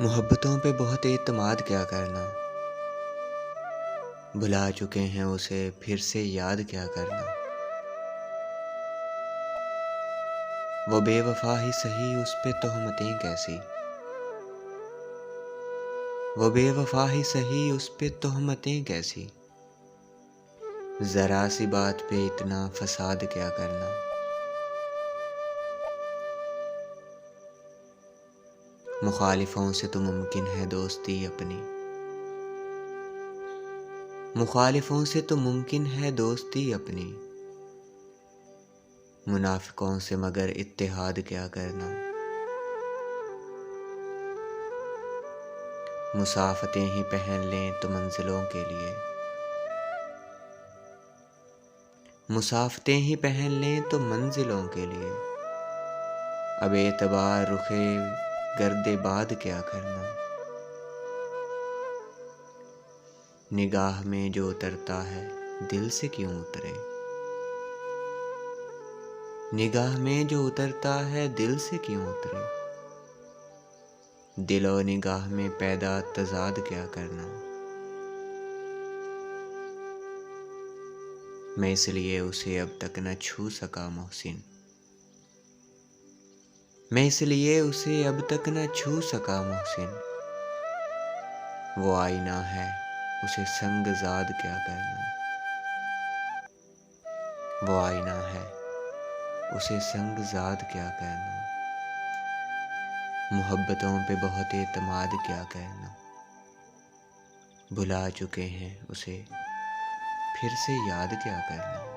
मोहब्बतों पे बहुत एतमाद क्या करना। भुला चुके हैं उसे फिर से याद क्या करना। वो बेवफा ही सही उस पे तोहमतें कैसी। वो बेवफा ही सही उस पे तोहमतें कैसी। जरा सी बात पे इतना फसाद क्या करना। मुखालिफों से तो मुमकिन है दोस्ती अपनी। मुखालिफों से तो मुमकिन है दोस्ती अपनी। मुनाफिकों से मगर इत्तेहाद क्या करना। मुसाफतें ही पहन लें तो मंजिलों के लिए। मुसाफतें ही पहन लें तो मंजिलों के लिए। अब एतबार रुखे गर्दे बाद क्या करना। निगाह में जो उतरता है दिल से क्यों उतरे। निगाह में जो उतरता है दिल से क्यों उतरे। दिल और निगाह में पैदा तजाद क्या करना। मैं इसलिए उसे अब तक न छू सका मोहसिन। मैं इसलिए उसे अब तक न छू सका मोहसिन। वो आईना है उसे संगजाद क्या करना। वो आईना है उसे संगजाद क्या करना। मोहब्बतों पे बहुत एतमाद क्या करना। भुला चुके हैं उसे फिर से याद क्या करना।